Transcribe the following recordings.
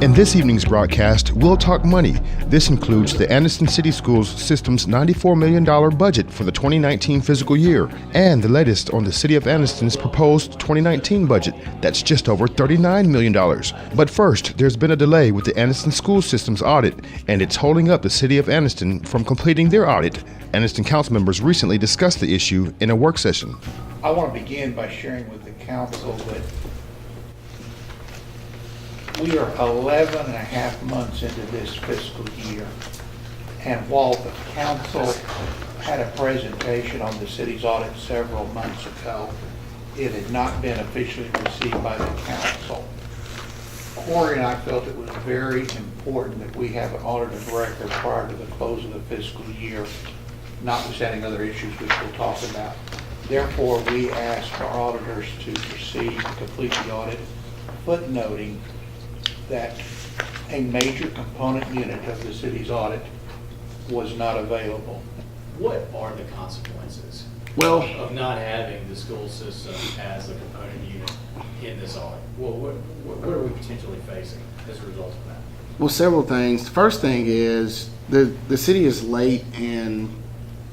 In this evening's broadcast, we'll talk money. This includes the Anniston City Schools System's $94 million budget for the 2019 fiscal year, and the latest on the City of Anniston's proposed 2019 budget that's just over $39 million. But first, there's been a delay with the Anniston School System's audit, and it's holding up the City of Anniston from completing their audit. Anniston council members recently discussed the issue in a work session. I want to begin by sharing with the council that we are 11 and a half months into this fiscal year. And while the council had a presentation on the city's audit several months ago, it had not been officially received by the council. Corey and I felt it was very important that we have an audit of record prior to the close of the fiscal year, notwithstanding other issues which we'll talk about. Therefore, we asked our auditors to proceed to complete the audit, footnoting that a major component unit of the city's audit was not available. What are the consequences of not having the school system as a component unit in this audit? Well, what are we potentially facing as a result of that? Well, several things. The first thing is the city is late in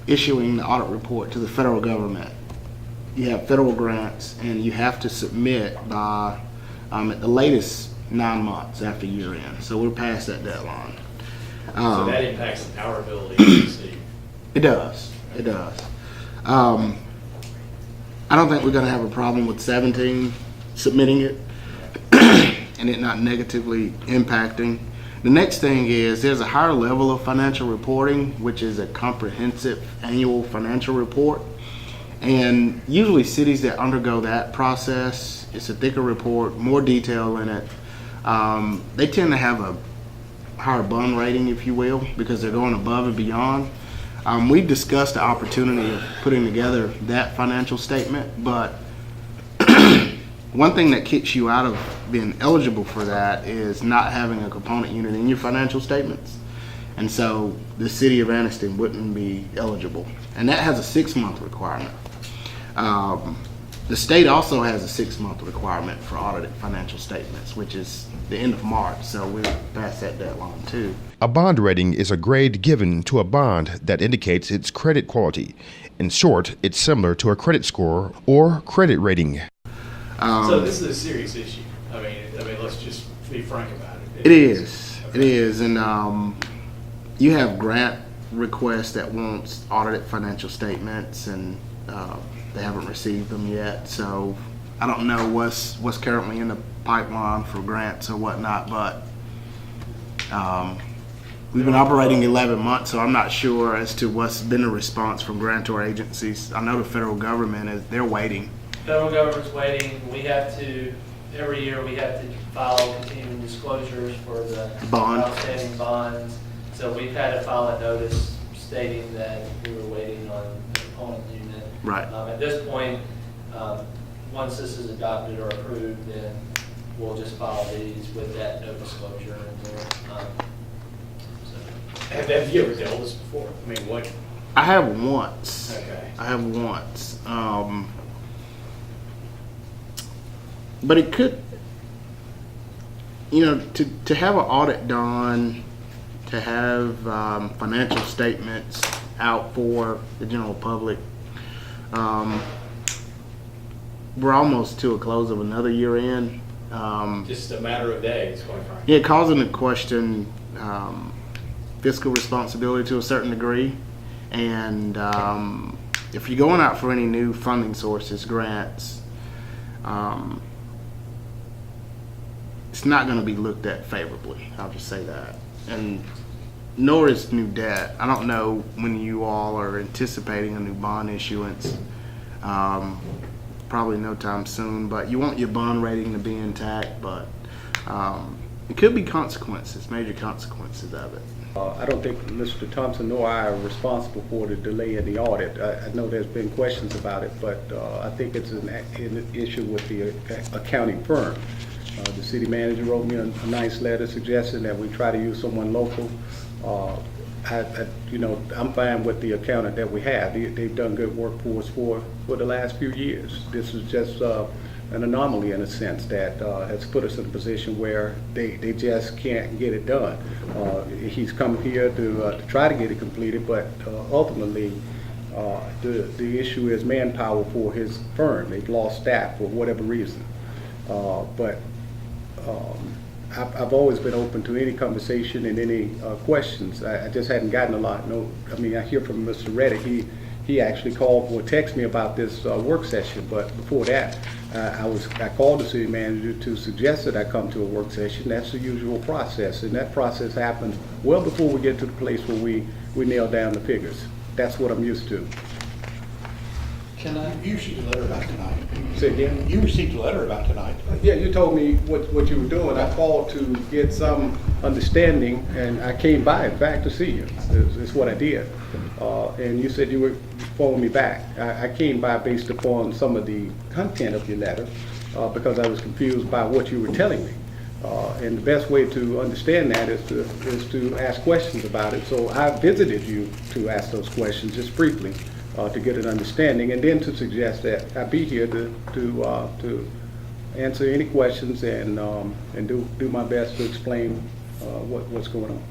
issuing the audit report to the federal government. You have federal grants, and you have to submit by at the latest 9 months after year end. So we're past that deadline. So that impacts our ability to receive. It does. It does. I don't think we're going to have a problem with 17 submitting it and it not negatively impacting. The next thing is there's a higher level of financial reporting, which is a comprehensive annual financial report. And usually cities that undergo that process, it's a thicker report, more detail in it. They tend to have a higher bond rating, if you will, because they're going above and beyond. We've discussed the opportunity of putting together that financial statement, but one thing that kicks you out of being eligible for that is not having a component unit in your financial statements. And so the city of Anniston wouldn't be eligible. And that has a 6-month requirement. The state also has a 6-month requirement for audited financial statements, which is the end of March, so we're past that deadline too. A bond rating is a grade given to a bond that indicates its credit quality. In short, it's similar to a credit score or credit rating. So this is a serious issue. I mean, let's just be frank about it. It is. Okay. It is, and you have grant requests that want audited financial statements, and they haven't received them yet. So I don't know what's currently in the pipeline for grants or whatnot, but we've been operating 11 months, so I'm not sure as to what's been the response from grantor agencies. I know the federal government they're waiting. Federal government's waiting. We have to, every year we have to file continuing disclosures for the outstanding bonds. So we've had to file a notice stating that we were waiting on the component unit. Right. At this point, once this is adopted or approved, then we'll just file these with that no disclosure in there. Have you ever dealt with this before? I mean, what? I have once. Okay. I have once. But it could, to have an audit done, to have financial statements out for the general public. We're almost to a close of another year in. Just a matter of days, quite frankly. Yeah, causing to question fiscal responsibility to a certain degree. And if you're going out for any new funding sources, grants, it's not going to be looked at favorably. I'll just say that. And nor is new debt. I don't know when you all are anticipating a new bond issuance. Probably no time soon, but you want your bond rating to be intact, but it could be consequences, major consequences of it. I don't think Mr. Thompson nor I are responsible for the delay in the audit. I know there's been questions about it, but I think it's an issue with the accounting firm. The city manager wrote me a nice letter suggesting that we try to use someone local. I'm fine with the accountant that we have. They've done good work for us for the last few years. This is just an anomaly in a sense that has put us in a position where they just can't get it done. He's come here to try to get it completed, but ultimately the issue is manpower for his firm. They've lost staff for whatever reason. I've always been open to any conversation and any questions. I just hadn't gotten a lot. I mean, I hear from Mr. Reddick. He actually called or texted me about this work session, but before that, I called the city manager to suggest that I come to a work session. That's the usual process, and that process happens well before we get to the place where we nail down the figures. That's what I'm used to. You received a letter about tonight. Say again? You received a letter about tonight. Yeah, you told me what you were doing. I called to get some understanding, and I came by, in fact, to see you. It's what I did. And you said you would phone me back. I came by based upon some of the content of your letter because I was confused by what you were telling me. And the best way to understand that is to ask questions about it. So I visited you to ask those questions just briefly. To get an understanding, and then to suggest that I be here to answer any questions and do my best to explain what's going on.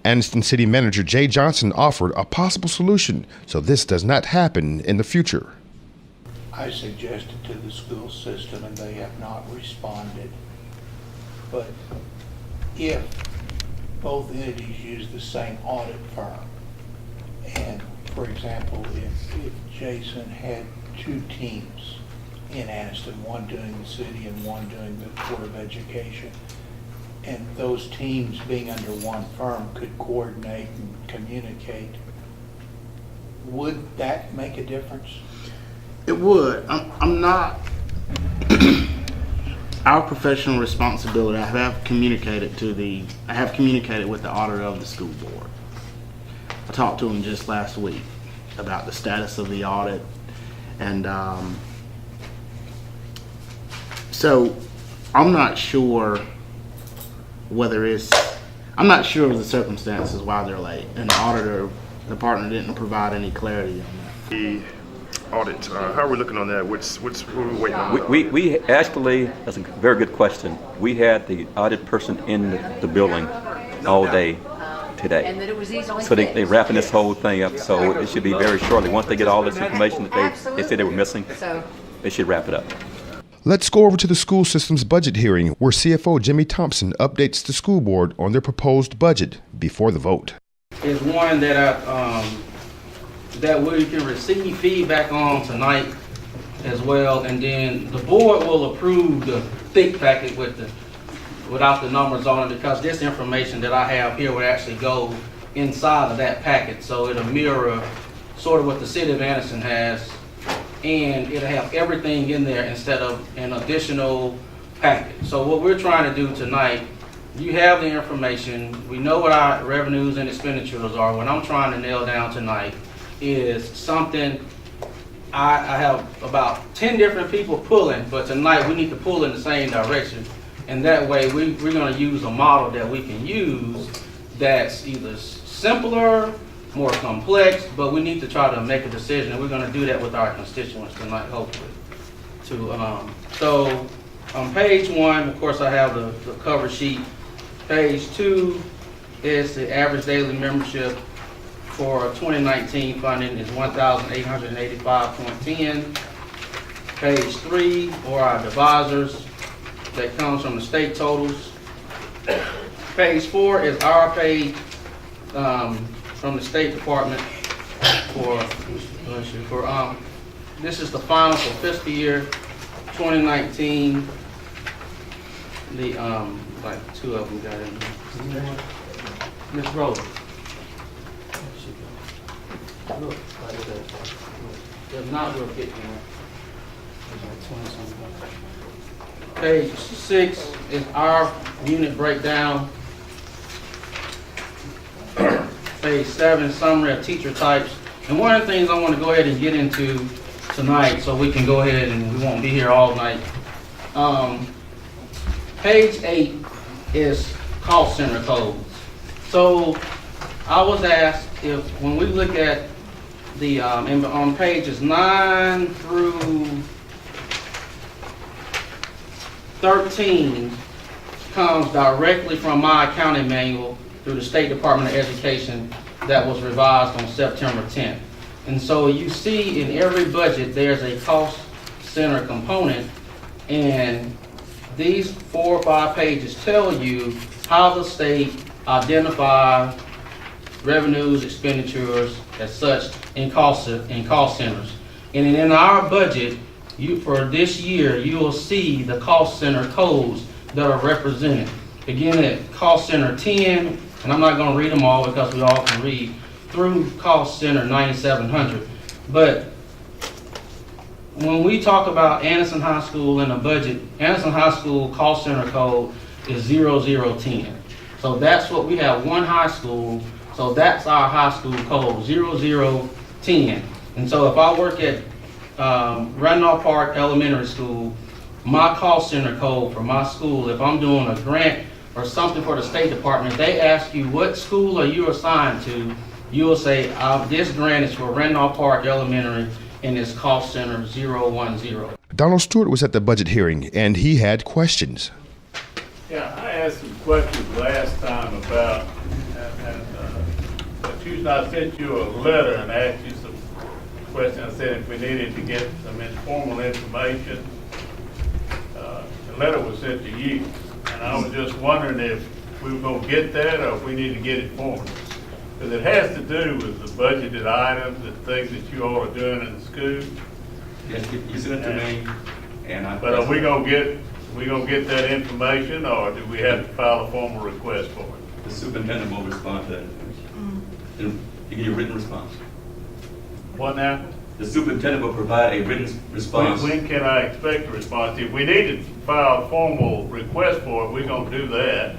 Anniston City Manager Jay Johnson offered a possible solution so this does not happen in the future. I suggested to the school system and they have not responded. But if both entities use the same audit firm, and for example, if Jason had two teams in Anniston, one doing the city and one doing the Board of Education, and those teams being under one firm could coordinate and communicate, would that make a difference? It would. I'm not. Our professional responsibility. I have communicated with the auditor of the school board. I talked to him just last week about the status of the audit, and so I'm not sure I'm not sure of the circumstances why they're late, and the auditor department didn't provide any clarity on that. The audit, how are we looking on that? What are we waiting on? We actually, that's a very good question. We had the audit person in the building all day today. And that it was easily So they fixed. wrapping this whole thing up, so it should be very shortly. Once they get all this information that they said they were missing, So they should wrap it up. Let's go over to the school system's budget hearing where CFO Jimmy Thompson updates the school board on their proposed budget before the vote. Is one that that we can receive feedback on tonight as well, and then the board will approve the thick packet without the numbers on it, because this information that I have here would actually go inside of that packet, so it'll mirror sort of what the city of Anniston has, and it'll have everything in there instead of an additional packet. So what we're trying to do tonight, you have the information, we know what our revenues and expenditures are. What I'm trying to nail down tonight is something I have about 10 different people pulling, but tonight we need to pull in the same direction. And that way we're going to use a model that we can use that's either simpler, more complex, but we need to try to make a decision, and we're going to do that with our constituents tonight, hopefully. So on page 1, of course, I have the cover sheet. Page 2 is the average daily membership for 2019 funding is 1,885.10. Page 3 are our divisors that comes from the state totals. Page 4 is our pay from the State Department for this is the final for fiscal year 2019. The like two of them got in there. Miss Rose. Look, if not, we'll get there. Page 6 is our unit breakdown. Page 7, summary of teacher types. And one of the things I want to go ahead and get into tonight, so we can go ahead and we won't be here all night. Page 8 is cost center codes. So I was asked if, when we look at the, on pages 9 through 13 comes directly from my accounting manual through the State Department of Education that was revised on September 10th. And so you see in every budget, there's a cost center component, and these 4 or 5 pages tell you how the state identifies revenues, expenditures, as such, in cost centers. And in our budget, for this year, you will see the cost center codes that are represented. Again, at cost center 10, and I'm not going to read them all because we all can read, through cost center 9700. But when we talk about Anniston High School in a budget, Anniston High School cost center code is 0010. So that's what we have, one high school. So that's our high school code, 0010. And so if I work at Randolph Park Elementary School, my cost center code for my school, if I'm doing a grant or something for the State Department, they ask you what school are you assigned to, you will say, this grant is for Randolph Park Elementary and it's cost center 010. Donald Stewart was at the budget hearing, and he had questions. Yeah, I asked some questions last time about, I sent you a letter and asked you some questions. I said if we needed to get some informal information, the letter was sent to you. And I was just wondering if we were going to get that or if we need to get it formally. Because it has to do with the budgeted items and things that you all are doing in the school. Yes, you sent it to me, and I. But are we going to get that information, or do we have to file a formal request for it? The superintendent will respond to that information. And give you a written response. What now? The superintendent will provide a written response. When can I expect a response? If we need to file a formal request for it, we're going to do that.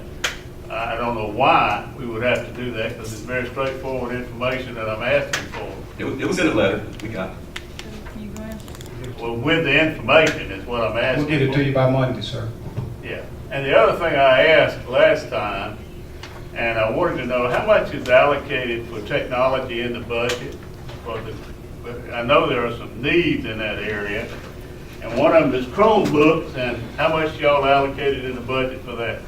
I don't know why we would have to do that, because it's very straightforward information that I'm asking for. It was in the letter. We got it. Well, with the information is what I'm asking for. We'll get it to you by Monday, sir. Yeah. And the other thing I asked last time, and I wanted to know how much is allocated for technology in the budget. I know there are some needs in that area, and one of them is Chromebooks, and how much y'all allocated in the budget for that?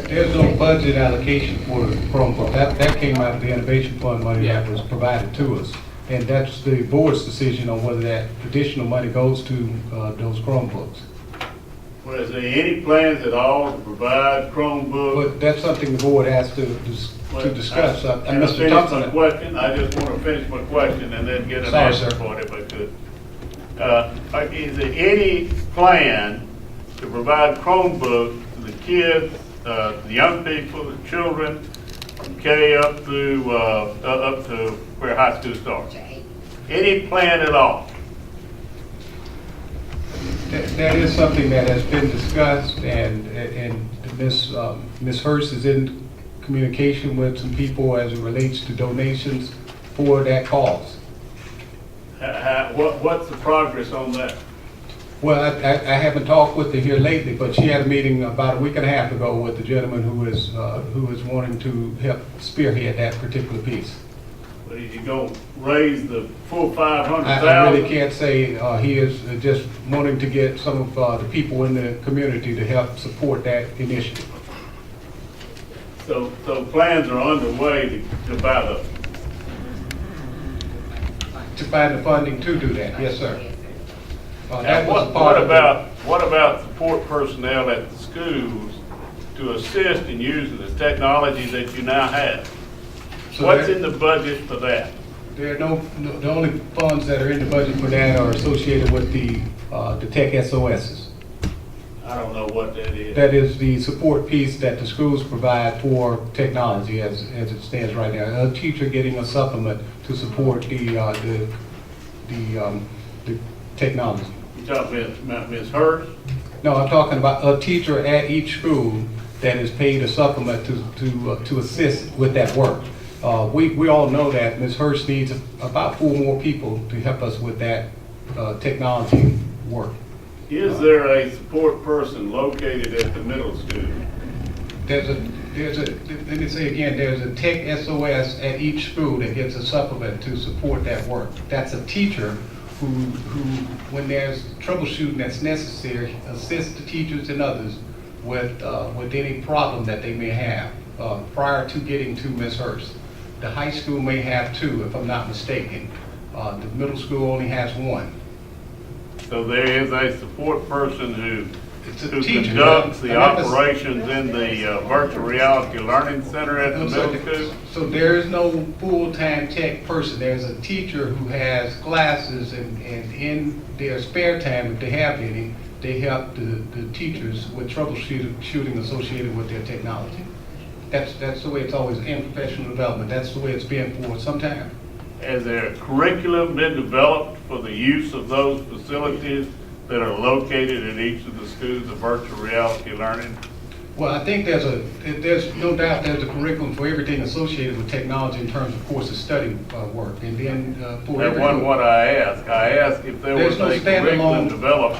There's no budget allocation for the Chromebook. That came out of the innovation fund money that was provided to us. And that's the board's decision on whether that additional money goes to those Chromebooks. Well, is there any plans at all to provide Chromebooks? But that's something the board has to discuss. And Mr. Thompson. Question. I just want to finish my question and then get an answer for it if I could. Is there any plan to provide Chromebooks to the kids, the young people, the children, from K up to where high school starts? Any plan at all? That is something that has been discussed, and Ms. Hurst is in communication with some people as it relates to donations for that cause. What's the progress on that? Well, I haven't talked with her here lately, but she had a meeting about a week and a half ago with the gentleman who is wanting to help spearhead that particular piece. But is he going to raise the full 500,000? I really can't say. He is just wanting to get some of the people in the community to help support that initiative. So plans are underway to buy those? To find the funding to do that, yes, sir. What about support personnel at the schools to assist in using the technology that you now have? So what's in the budget for that? There are the only funds that are in the budget for that are associated with the Tech SOSs. I don't know what that is. That is the support piece that the schools provide for technology as it stands right now. A teacher getting a supplement to support the technology. You talking about Ms. Hurst? No, I'm talking about a teacher at each school that is paid a supplement to assist with that work. We all know that Ms. Hurst needs about 4 more people to help us with that technology work. Is there a support person located at the middle school? Let me say again, there's a Tech SOS at each school that gets a supplement to support that work. That's a teacher who, when there's troubleshooting that's necessary, assist the teachers and others with any problem that they may have prior to getting to Ms. Hurst. The high school may have 2, if I'm not mistaken. The middle school only has 1. So there is a support person who teacher, conducts the I mean, operations in the virtual reality learning center at the middle school? So there is no full-time tech person. There's a teacher who has classes, and in their spare time, if they have any, they help the teachers with troubleshooting associated with their technology. That's the way it's always in professional development. That's the way it's been for some time. Has there a curriculum been developed for the use of those facilities that are located in each of the schools of virtual reality learning? Well, I think there's no doubt there's a curriculum for everything associated with technology in terms of courses study work, and then for That wasn't what I asked. I asked if there was There's no a curriculum standalone- developed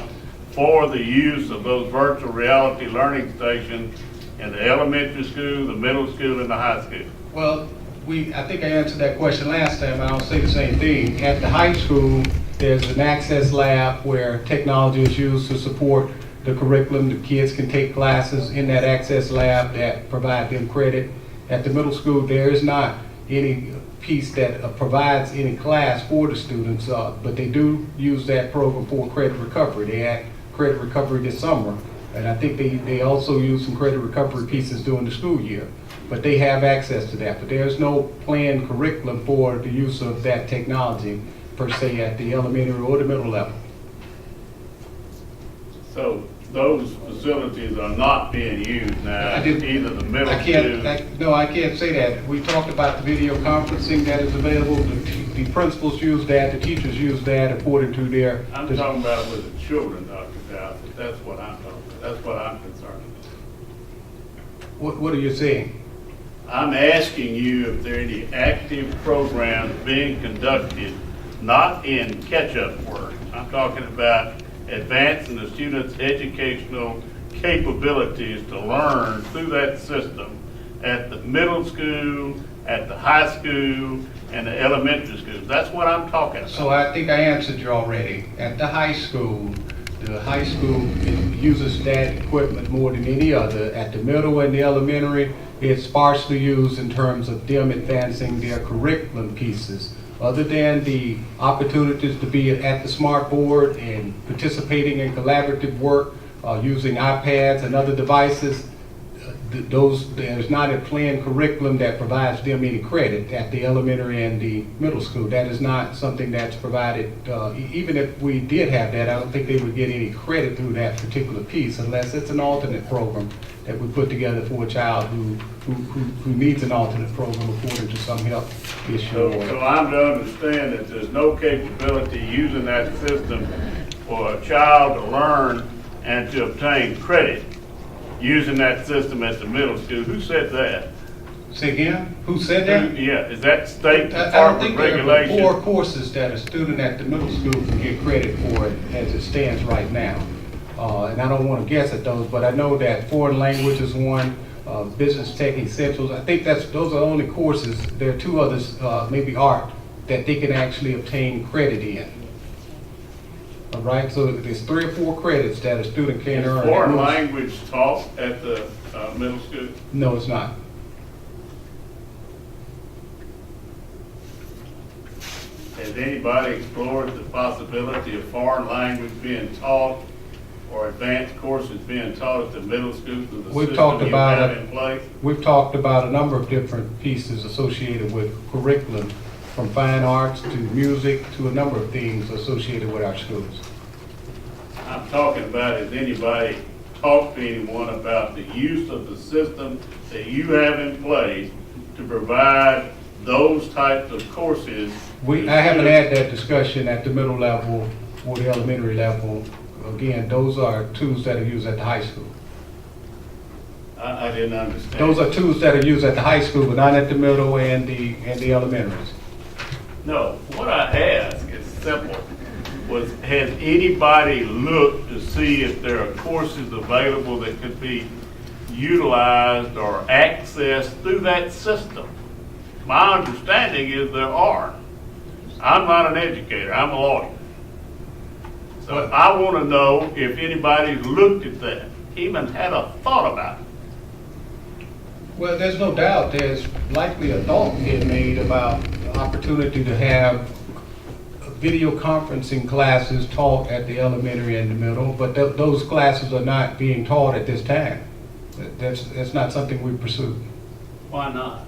for the use of those virtual reality learning stations in the elementary school, the middle school, and the high school. Well, I think I answered that question last time. I'll say the same thing. At the high school, there's an access lab where technology is used to support the curriculum. The kids can take classes in that access lab that provide them credit. At the middle school, there is not any piece that provides any class for the students, but they do use that program for credit recovery. They had credit recovery this summer, and I think they also use some credit recovery pieces during the school year. But they have access to that. But there's no planned curriculum for the use of that technology per se at the elementary or the middle level. So those facilities are not being used now, either the middle school. No, I can't say that. We talked about the video conferencing that is available. The principals use that, the teachers use that according to their. I'm talking about with the children, Dr. Dowsett. That's what I'm talking about. That's what I'm concerned about. What are you saying? I'm asking you if there are any active programs being conducted, not in catch-up work. I'm talking about advancing the students' educational capabilities to learn through that system at the middle school, at the high school, and the elementary schools. That's what I'm talking about. So I think I answered you already. At the high school uses that equipment more than any other. At the middle and the elementary, it's sparsely used in terms of them advancing their curriculum pieces. Other than the opportunities to be at the smart board and participating in collaborative work using iPads and other devices, there's not a planned curriculum that provides them any credit at the elementary and the middle school. That is not something that's provided. Even if we did have that, I don't think they would get any credit through that particular piece unless it's an alternate program that we put together for a child who needs an alternate program according to some health issue. So I'm to understand that there's no capability using that system for a child to learn and to obtain credit using that system at the middle school. Who said that? Say again? Who said that? Yeah, is that state I don't department think there are regulation? 4 courses that a student at the middle school can get credit for it as it stands right now. And I don't want to guess at those, but I know that foreign language is one, business tech essentials. I think those are the only courses. There are 2 others, maybe art, that they can actually obtain credit in. All right, so there's 3 or 4 credits that a student can earn. Is foreign language taught at the middle school? No, it's not. Has anybody explored the possibility of foreign language being taught or advanced courses being taught at the middle school through the We've system talked you about have it. in place? We've talked about a number of different pieces associated with curriculum, from fine arts to music to a number of things associated with our schools. I'm talking about, has anybody talked to anyone about the use of the system that you have in place to provide those types of courses? I haven't had that discussion at the middle level or the elementary level. Again, those are tools that are used at the high school. I didn't understand. Those are tools that are used at the high school, but not at the middle and the elementaries. No, what I ask is simple. Has anybody looked to see if there are courses available that could be utilized or accessed through that system? My understanding is there are. I'm not an educator, I'm a lawyer. But I want to know if anybody's looked at that, even had a thought about it. Well, there's no doubt there's likely a thought being made about the opportunity to have video conferencing classes taught at the elementary and the middle, but those classes are not being taught at this time. That's not something we pursue. Why not?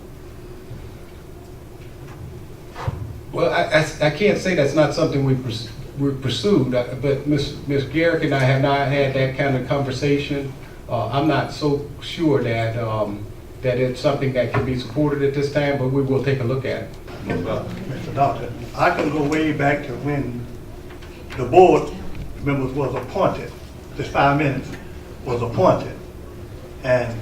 Well, I can't say that's not something we pursued, but Ms. Garrick and I have not had that kind of conversation. I'm not so sure that that it's something that can be supported at this time, but we will take a look at it. Mr. Doctor, I can go way back to when the board members was appointed, just 5 minutes, was appointed. And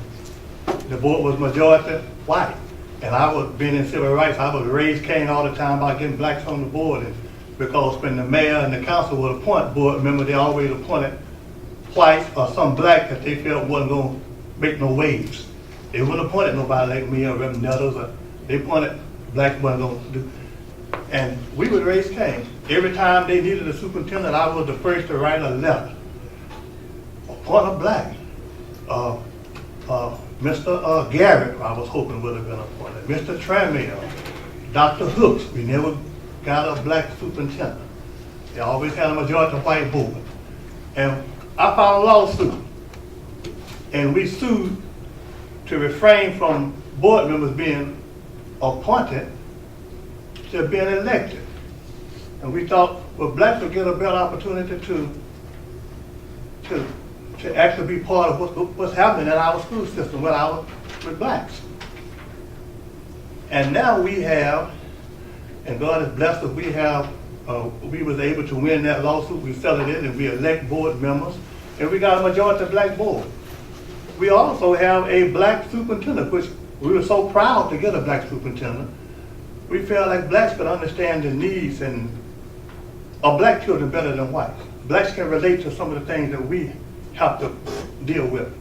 the board was majority white. And I was being in civil rights, I was raised cane all the time about getting blacks on the board. And because when the mayor and the council would appoint board members, they always appointed white or some black that they felt wasn't going to make no waves. They wouldn't appoint nobody like me or Reverend Nettles. They appointed black wasn't going to do. And we would raise cane. Every time they needed a superintendent, I was the first to write a letter. Appoint a black. Mr. Garrett, I was hoping would have been appointed. Mr. Tramiel, Dr. Hooks, we never got a black superintendent. They always had a majority white board. And I filed a lawsuit. And we sued to refrain from board members being appointed to being elected. And we thought, well, blacks would get a better opportunity to actually be part of what's happening in our school system with blacks. And now we have, and God has blessed us, we was able to win that lawsuit, we settled it, and we elect board members, and we got a majority black board. We also have a black superintendent, which we were so proud to get a black superintendent. We felt like blacks could understand the needs and of black children better than whites. Blacks can relate to some of the things that we have to deal with,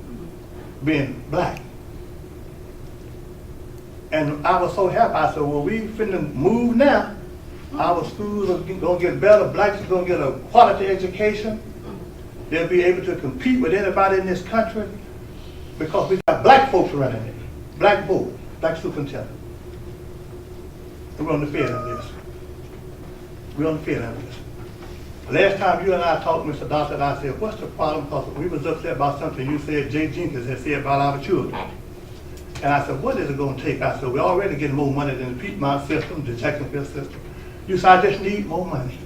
being black. And I was so happy. I said, well, we finna move now. Our schools are gonna get better. Blacks are gonna get a quality education. They'll be able to compete with anybody in this country because we got black folks running it. Black board, black superintendent. And we're on the field on this. We're on the field on this. Last time you and I talked, Mr. Doctor, I said, what's the problem? Because we was upset about something you said, Jay Jenkins had said about our children. And I said, what is it going to take? I said, we're already getting more money than the Piedmont system, the Jacksonville system. You said, I just need more money.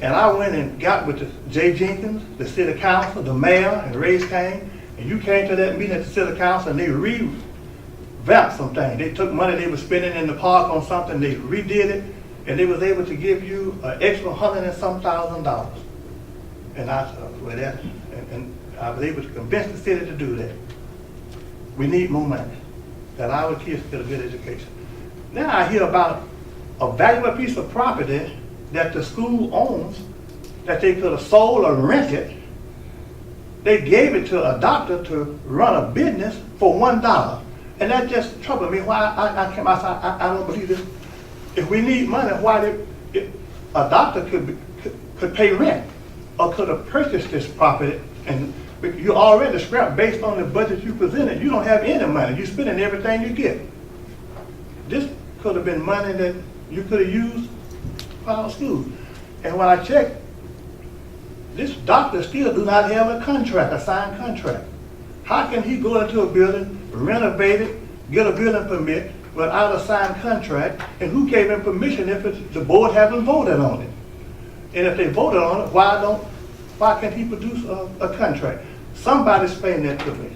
And I went and got with Jay Jenkins, the city council, the mayor, and Ray Kane. And you came to that meeting at the city council and they revamped some things. They took money they were spending in the park on something, they redid it, and they was able to give you an extra $100 and some thousand. And I said, well, that, and I was able to convince the city to do that. We need more money, that our kids get a good education. Now I hear about a valuable piece of property that the school owns that they could have sold or rented. They gave it to a doctor to run a business for $1. And that just troubled me. Why I came out, I don't believe this. If we need money, why a doctor could pay rent or could have purchased this property, and you already scrapped based on the budget you presented. You don't have any money. You're spending everything you get. This could have been money that you could have used for our schools. And when I checked, this doctor still do not have a contract, a signed contract. How can he go into a building, renovate it, get a building permit without a signed contract? And who gave him permission if the board hasn't voted on it? And if they voted on it, why can't he produce a contract? Somebody explain that to me,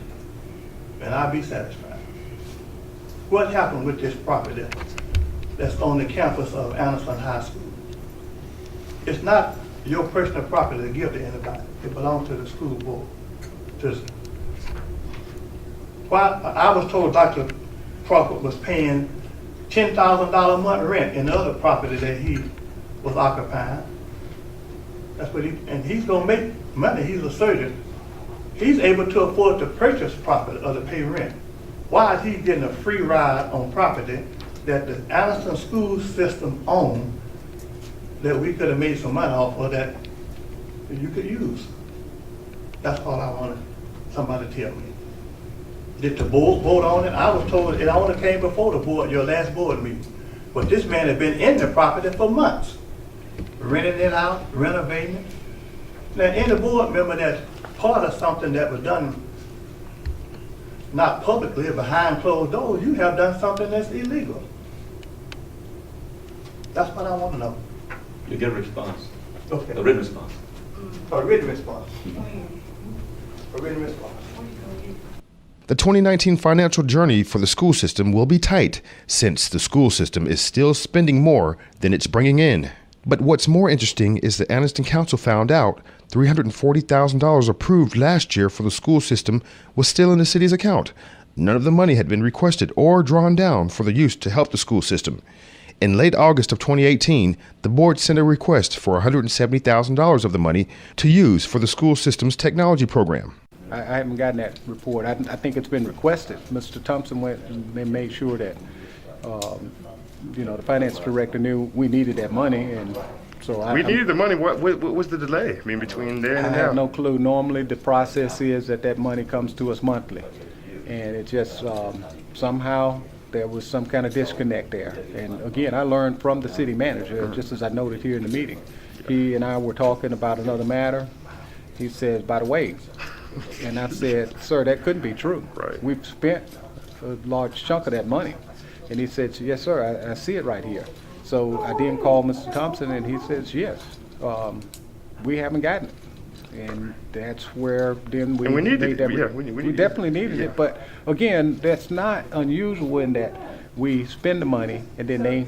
and I'll be satisfied. What happened with this property that's on the campus of Anniston High School? It's not your personal property to give to anybody. It belongs to the school board. I was told Dr. Crawford was paying $10,000 a month rent in the other property that he was occupying. That's what and he's gonna make money. He's a surgeon. He's able to afford to purchase property or to pay rent. Why is he getting a free ride on property that the Anniston school system owned that we could have made some money off of, that that you could use. That's all I wanted somebody to tell me. Did the board vote on it? I was told it only came before the board, your last board meeting. But this man had been in the property for months, renting it out, renovating it. Now, any board member that's part of something that was done not publicly, behind closed doors, you have done something that's illegal. That's what I want to know. You get a response, Okay. a written response. A written response. A written response. The 2019 financial journey for the school system will be tight, since the school system is still spending more than it's bringing in. But what's more interesting is the Anniston Council found out $340,000 approved last year for the school system was still in the city's account. None of the money had been requested or drawn down for the use to help the school system. In late August of 2018, the board sent a request for $170,000 of the money to use for the school system's technology program. I haven't gotten that report. I think it's been requested. Mr. Thompson went and they made sure that, the finance director knew we needed that money, and so We needed the money. What was the delay? I mean, between there and I now? have no clue. Normally, the process is that money comes to us monthly, and it just somehow there was some kind of disconnect there. And again, I learned from the city manager, just as I noted here in the meeting. He and I were talking about another matter. He says, by the way, and I said, sir, that couldn't be true. Right. We've spent a large chunk of that money. And he said, yes, sir, I see it right here. So I then called Mr. Thompson, and he says, yes, we haven't gotten it. And that's where then we needed made that. it. Yeah, we definitely needed it. But again, that's not unusual in that we spend the money and then they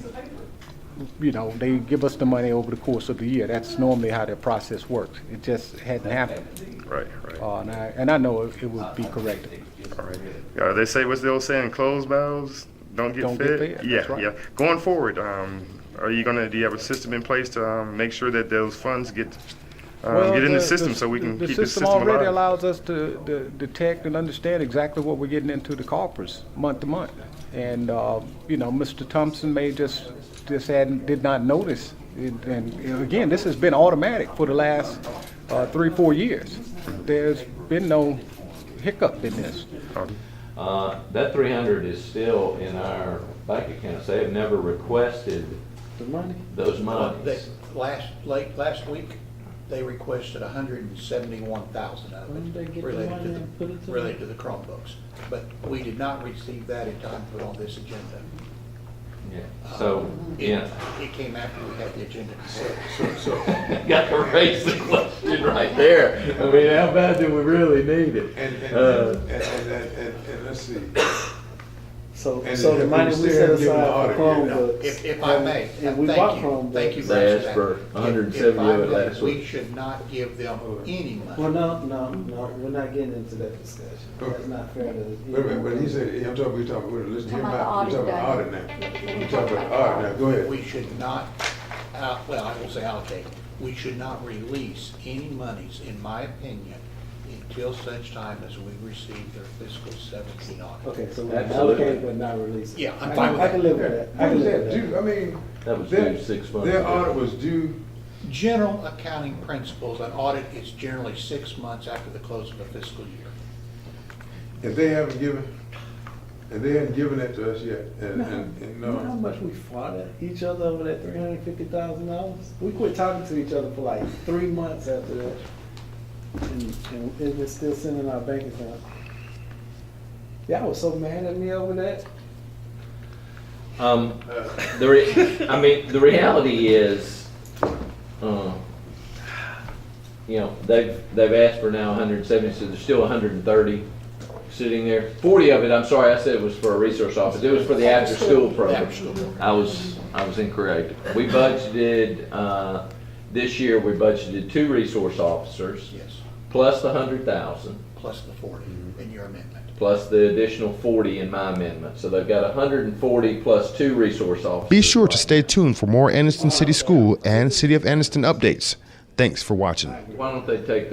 give us the money over the course of the year. That's normally how that process works. It just hadn't happened. Right. And I know it would be corrected. All right. They say, what's the old saying? Closed mouths don't get fed. Yeah, That's right. yeah. Going forward, do you have a system in place to make sure that those funds get in the system so we can keep the system alive? The system already allows us to detect and understand exactly what we're getting into the coffers month to month. And Mr. Thompson did not notice. And again, this has been automatic for the last 3-4 years. There's been no hiccup in this. That 300 is still in our bank accounts. They have never requested those monies. Last week, they requested 171,000 of it related to the Chromebooks. But we did not receive that in time to put on this agenda. Yeah. So, It came after we had the agenda. So got to raise the question right there. I mean, how bad do we really need it? And let's see. So the money we set aside for Chromebooks. If I may, and we bought Chromebooks. thank you They asked that. for 170 of it last We week. should not give them any money. Well, no, we're not getting into that discussion. That's not fair to. Wait a minute, but he said, we're talking, listen to him out, we're talking about audit now. We're talking about audit now, go ahead. We should not, I will say allocate, we should not release any monies, in my opinion, until such time as we receive their fiscal 17 audit. Okay, so we Absolutely. allocate but not release. Yeah, I'm fine with I can that. live with that. I When can was live that with that. due? I mean, That was due 6 months their ago. audit was due, General accounting principles, an audit is generally 6 months after the close of a fiscal year. and they hadn't given that to us yet, and You know how much we fought at each other over that $350,000? We quit talking to each other for like 3 months after that. And it was still sitting in our bank account. Y'all was so mad at me over that. The reality is, they've asked for now 170, so there's still 130 sitting there. 40 of it, I'm sorry, I said it was for a resource office. It was for the after-school program. I was incorrect. We budgeted, this year we budgeted 2 resource officers. Yes, Plus the 100,000. plus the 40 in your amendment. Plus the additional 40 in my amendment. So they've got 140 plus 2 resource officers. Be sure to stay tuned for more Anniston City School and City of Anniston updates. Thanks for watching. Why don't they take